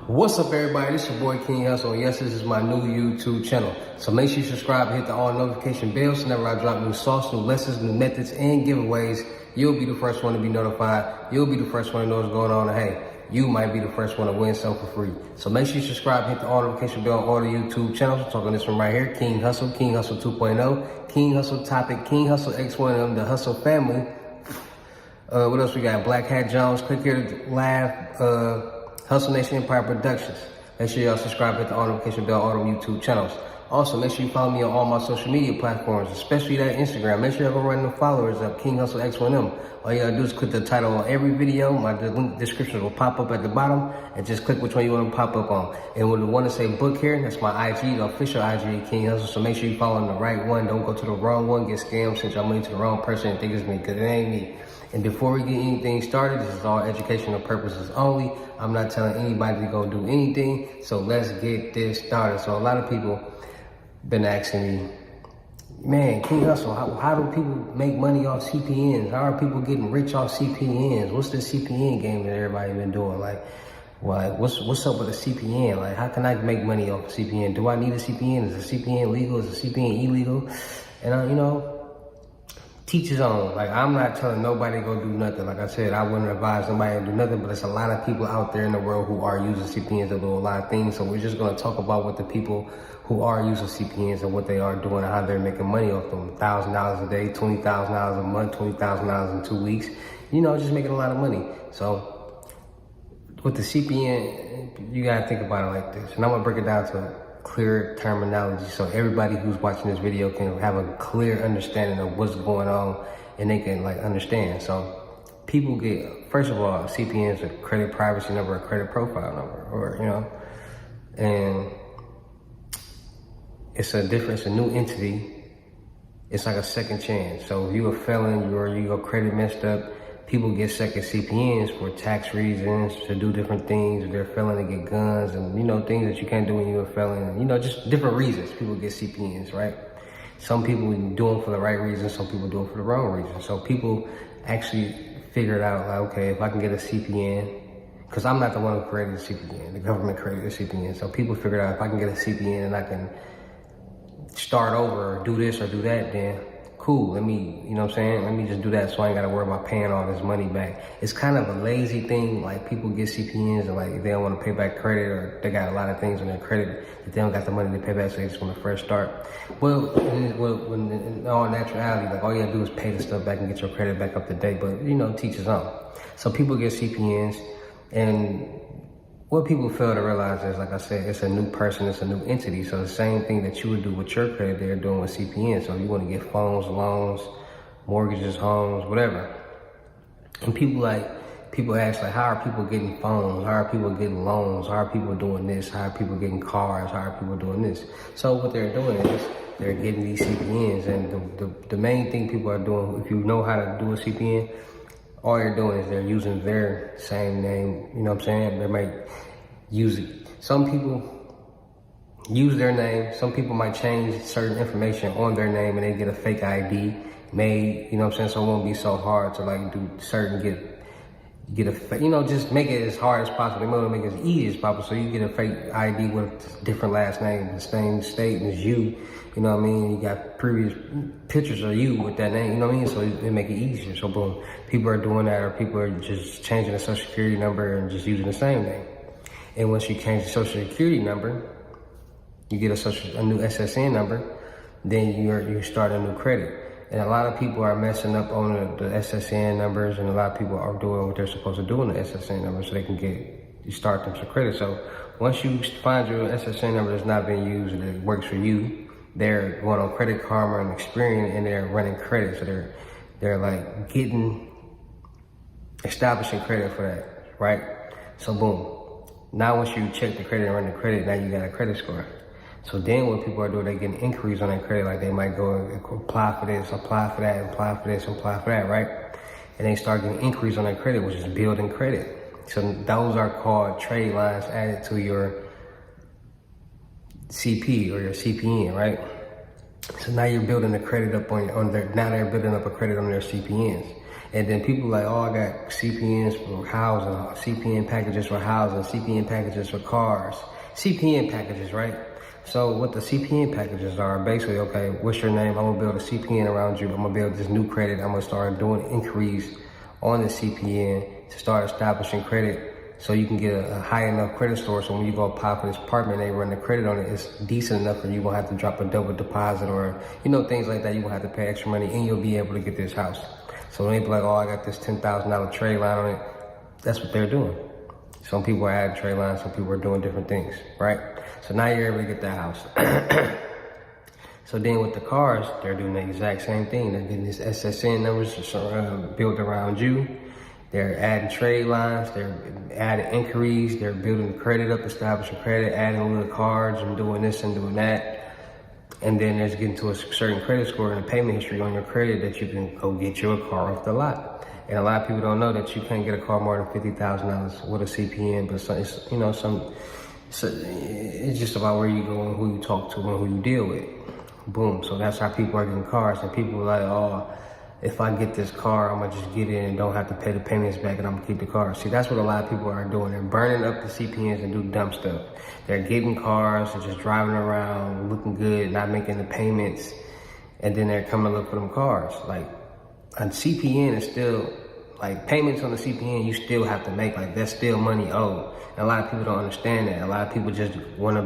What's up, everybody? This is your boy King Hustle, and yes, this is my new YouTube channel. So make sure you subscribe and hit the all notification bell so whenever I drop new sauce, new lessons, new methods, and giveaways, you'll be the first one to be notified. You'll be the first one to know what's going on, and hey, you might be the first one to win something for free. So make sure you subscribe and hit the all notification bell on all the YouTube channels. I'm talking this one right here, King Hustle 2.0, King Hustle Topic, King Hustle X1M, the Hustle family. What else we got? Blachat Jones, click here to live, Hustle Nation Empire Productions. Make sure y'all subscribe, hit the all notification bell on all the YouTube channels. Also, make sure you follow me on all my social media platforms, especially that Instagram. Make sure y'all go run the followers up, King Hustle X1M. All you gotta do is click the title on every video. My link description will pop up at the bottom, and just click which one you want to pop up on. And when the one to say book here, that's my IG, the official IG, King Hustle. So make sure you follow the right one. Don't go to the wrong one, get scammed, send your money to the wrong person and think it's me, because it ain't me. And before we get anything started, this is all educational purposes only. I'm not telling anybody to go do anything. So let's get this started. So a lot of people been asking me, man, King Hustle, how do people make money off CPNs? How are people getting rich off CPNs? What's the CPN game that everybody been doing? Like what's up with a CPN? Like, how can I make money off a CPN? Do I need a CPN? Is a CPN legal? Is a CPN illegal? And teach his own. Like, I'm not telling nobody to go do nothing. Like I said, I wouldn't advise somebody to do nothing, but there's a lot of people out there in the world who are using CPNs to do a lot of things. So we're just going to talk about what the people who are using CPNs and what they are doing and how they're making money off them. $1,000 a day, $20,000 a month, $20,000 in 2 weeks. Just making a lot of money. So with the CPN, you got to think about it like this. And I'm going to break it down to clear terminology so everybody who's watching this video can have a clear understanding of what's going on and they can understand. So people get, first of all, CPN is a credit privacy number, a credit profile number, and it's a new entity. It's like a second chance. So if you're a felon, your credit messed up, people get second CPNs for tax reasons, to do different things. If they're a felon, they get guns and, things that you can't do when you're a felon. Just different reasons people get CPNs, right? Some people do them for the right reasons, some people do it for the wrong reasons. So people actually figured out, like, okay, if I can get a CPN, because I'm not the one who created the CPN, the government created the CPN. So people figured out if I can get a CPN and I can start over or do this or do that, then cool, let me just do that so I ain't gotta worry about paying all this money back. It's kind of a lazy thing, like people get CPNs and like they don't wanna pay back credit, or they got a lot of things on their credit that they don't got the money to pay back, so they just wanna fresh start. Well, in all naturality, like all you gotta do is pay the stuff back and get your credit back up to date, but teach his own. So people get CPNs, and what people fail to realize is, like I said, it's a new person, it's a new entity. So the same thing that you would do with your credit, they're doing with CPN. So you want to get phones, loans, mortgages, homes, whatever. And people ask, like, how are people getting phones? How are people getting loans? How are people doing this? How are people getting cars? How are people doing this? So what they're doing is they're getting these CPNs. And the main thing people are doing, if you know how to do a CPN, all you're doing is they're using their same name, They might use it. Some people use their name. Some people might change certain information on their name and they get a fake ID made, So it won't be so hard to just make it as hard as possible. They want to make it as easy as possible. So you get a fake ID with different last names, the same state as you. You got previous pictures of you with that name, So it make it easier. So boom, people are doing that, or people are just changing the social security number and just using the same name. And once you change the social security number, you get a new SSN number, then you start a new credit. And a lot of people are messing up on the SSN numbers, and a lot of people are doing what they're supposed to do on the SSN numbers so they can start them some credit. So once you find your SSN number that's not being used and it works for you, they're going on Credit Karma and Experian, and they're running credit. So they're like establishing credit for that, right? So boom. Now once you check the credit and run the credit, now you got a credit score. So then what people are doing, they get inquiries on their credit. Like they might go and apply for this, apply for that, apply for this, apply for that, right? And they start getting inquiries on their credit, which is building credit. So those are called trade lines added to your CP or your CPN, right? So now you're building the credit up now they're building up a credit on their CPNs. And then people like, oh, I got CPNs for housing, CPN packages for housing, CPN packages for cars, CPN packages, right? So what the CPN packages are, basically, okay, what's your name? I'm gonna build a CPN around you. I'm gonna build this new credit. I'm gonna start doing inquiries on the CPN to start establishing credit so you can get a high enough credit score. So when you go apply for this apartment, they run the credit on it, it's decent enough for you won't have to drop a double deposit or, things like that. You won't have to pay extra money and you'll be able to get this house. So when they be like, oh, I got this $10,000 trade line on it, that's what they're doing. Some people are adding trade lines, some people are doing different things, right? So now you're able to get that house. So then with the cars, they're doing the exact same thing. They're getting these SSN numbers built around you. They're adding trade lines, they're adding inquiries, they're building credit up, establishing credit, adding little cards and doing this and doing that. And then there's getting to a certain credit score and a payment history on your credit that you can go get your car off the lot. And a lot of people don't know that you can't get a car more than $50,000 with a CPN, but it's just about where you go and who you talk to and who you deal with. Boom. So that's how people are getting cars. And people are like, oh, if I get this car, I'm gonna just get in and don't have to pay the payments back and I'm gonna keep the car. See, that's what a lot of people are doing. They're burning up the CPNs and do dumb stuff. They're getting cars and just driving around, looking good, not making the payments, and then they're coming to look for them cars. Like, a CPN is still, like, payments on the CPN, you still have to make, like, that's still money owed. And a lot of people don't understand that. A lot of people just want to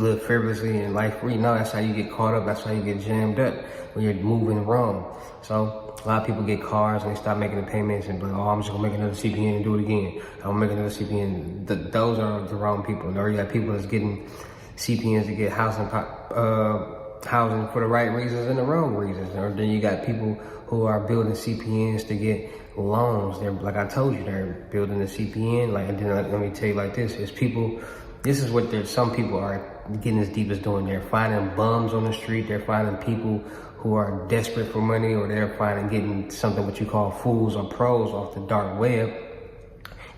live frivolously and life free. No, that's how you get caught up. That's how you get jammed up when you're moving wrong. So a lot of people get cars and they stop making the payments and be like, oh, I'm just gonna make another CPN and do it again. I'm gonna make another CPN. Those are the wrong people. Or you got people that's getting CPNs to get housing for the right reasons and the wrong reasons. Or then you got people who are building CPNs to get loans. They're, like I told you, they're building a CPN. Like, and then let me tell you like this: is people. This is what some people are getting as deep as doing. They're finding bums on the street. They're finding people who are desperate for money, or they're getting something what you call fools or pros off the dark web,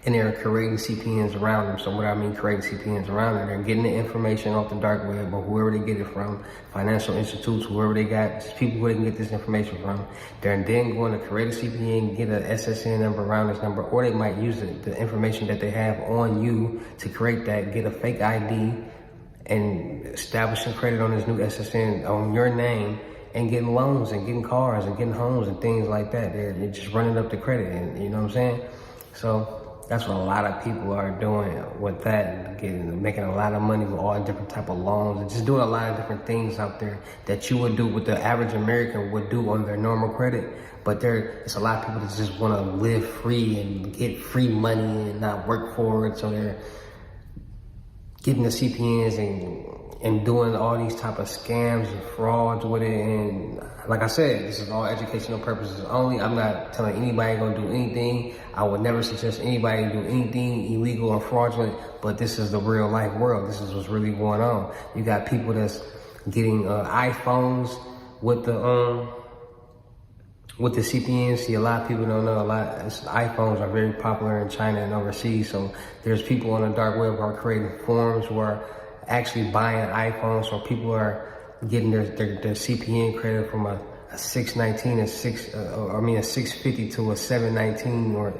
and they're creating CPNs around them. So what I mean creating CPNs around them, they're getting the information off the dark web or whoever they get it from, financial institutes, whoever they got, people who they can get this information from. They're then going to create a CPN, get an SSN number around this number, or they might use the information that they have on you to create that, get a fake ID and establishing credit on this new SSN on your name, and getting loans and getting cars and getting homes and things like that. They're just running up the credit, and you know what I'm saying? So that's what a lot of people are doing with that, making a lot of money with all different type of loans and just doing a lot of different things out there that you would do, what the average American would do on their normal credit. But it's a lot of people that just want to live free and get free money and not work for it. So they're getting the CPNs and doing all these type of scams and frauds with it. And like I said, this is all educational purposes only. I'm not telling anybody gonna do anything. I would never suggest anybody do anything illegal or fraudulent, but this is the real life world. This is what's really going on. You got people that's getting iPhones with the CPN. See, a lot of people don't know iPhones are very popular in China and overseas. So there's people on the dark web who are creating forums where actually buying iPhones, so people are getting their CPN credit from a 619, a 650 to a 719, or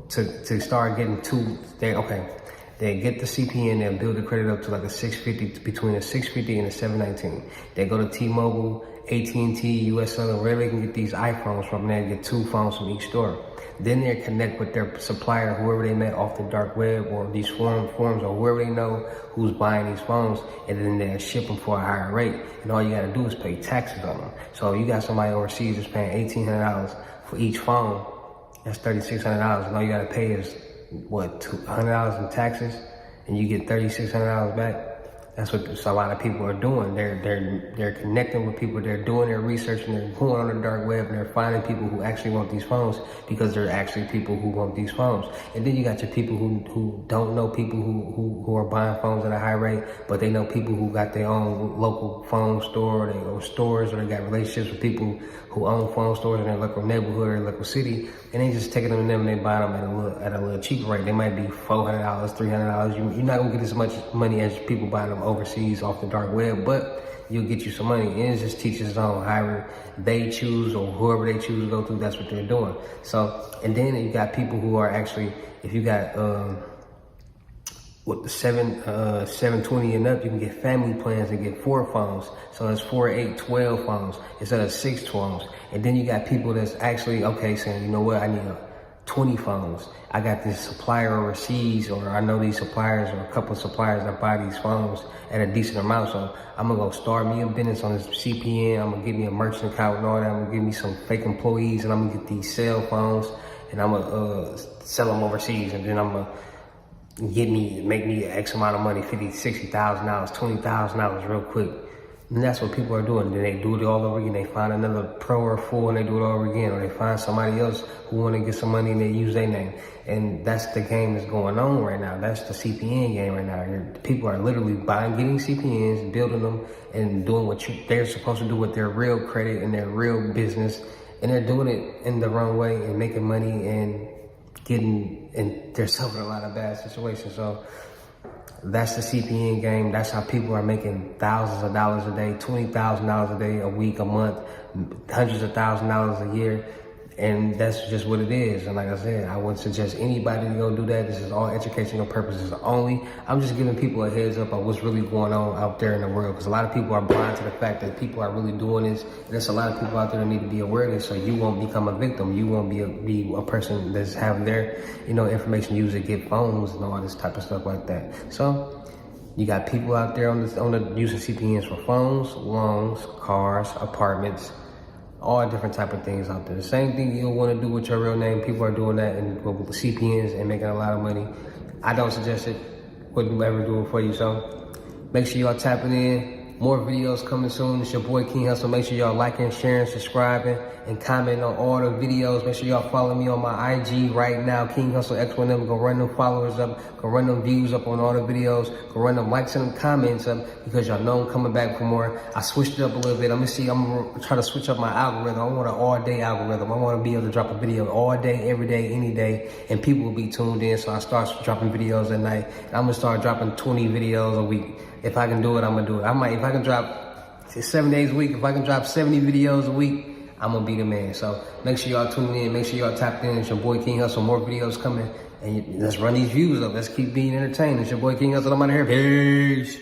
to start getting they get the CPN, they'll build the credit up to like a 650, between a 650 and a 719. They go to T-Mobile, AT&T, USL, wherever they can get these iPhones from, they get 2 phones from each store. Then they connect with their supplier, whoever they met off the dark web or these forums or whoever they know who's buying these phones, and then they ship them for a higher rate. And all you gotta do is pay taxes on them. So if you got somebody overseas that's paying $1,800 for each phone, that's $3,600. And all you gotta pay is $200 in taxes, and you get $3,600 back. That's what a lot of people are doing. They're connecting with people. They're doing their research and they're going on the dark web and they're finding people who actually want these phones because they're actually people who want these phones. And then you got your people who don't know people who are buying phones at a high rate, but they know people who got their own local phone store, or they own stores, or they got relationships with people who own phone stores in their local neighborhood or local city, and they just taking them to them and they buy them at a little cheaper rate. They might be $400, $300. You're not gonna get as much money as people buying them overseas off the dark web, but you'll get you some money. And it just teaches on however they choose or whoever they choose to go through, that's what they're doing. So, and then you got people who are actually, if you got, with the 720 and up, you can get family plans and get 4 phones. So that's 4, 8, 12 phones instead of 6 phones. And then you got people that's actually, okay, saying, you know what, I need 20 phones. I got this supplier overseas, or I know these suppliers or a couple of suppliers that buy these phones at a decent amount. So I'm gonna go start me a business on this CPN. I'm gonna get me a merchant account and all that. I'm gonna give me some fake employees, and I'm gonna get these cell phones, and I'm gonna sell them overseas, and then I'm gonna make me X amount of money, $50,000, $60,000, $20,000 real quick. And that's what people are doing. Then they do it all over again. They find another pro or fool and they do it all over again. Or they find somebody else who want to get some money and they use their name. And that's the game that's going on right now. That's the CPN game right now. People are literally getting CPNs, building them, and doing what they're supposed to do with their real credit and their real business. And they're doing it in the wrong way and making money and getting themselves in a lot of bad situations. So that's the CPN game. That's how people are making thousands of dollars a day, $20,000 a day, a week, a month, hundreds of thousands of dollars a year. And that's just what it is. And like I said, I wouldn't suggest anybody to go do that. This is all educational purposes only. I'm just giving people a heads up on what's really going on out there in the world, because a lot of people are blind to the fact that people are really doing this. And there's a lot of people out there that need to be aware of this, so you won't become a victim. You won't be a person that's having their, information used to get phones and all this type of stuff like that. So you got people out there on the using CPNs for phones, loans, cars, apartments, all different type of things out there. The same thing you'll want to do with your real name. People are doing that and with the CPNs and making a lot of money. I don't suggest it. Wouldn't ever do it for you. So make sure y'all tapping in. More videos coming soon. It's your boy King Hustle. Make sure y'all liking, sharing, subscribing, and commenting on all the videos. Make sure y'all follow me on my IG right now, King Hustle X1M. Go run them followers up. Go run them views up on all the videos. Go run them likes and them comments up, because y'all know I'm coming back for more. I switched it up a little bit. I'm gonna try to switch up my algorithm. I want an all-day algorithm. I want to be able to drop a video all day, every day, any day, and people will be tuned in. So I start dropping videos at night. I'm gonna start dropping 20 videos a week. If I can do it, I'm gonna do it. If I can drop 7 days a week, if I can drop 70 videos a week, I'm gonna be the man. So make sure y'all tune in, make sure y'all tapped in. It's your boy King Hustle. More videos coming, and let's run these views up. Let's keep being entertained. It's your boy King Hustle. I'm out of here. Peace.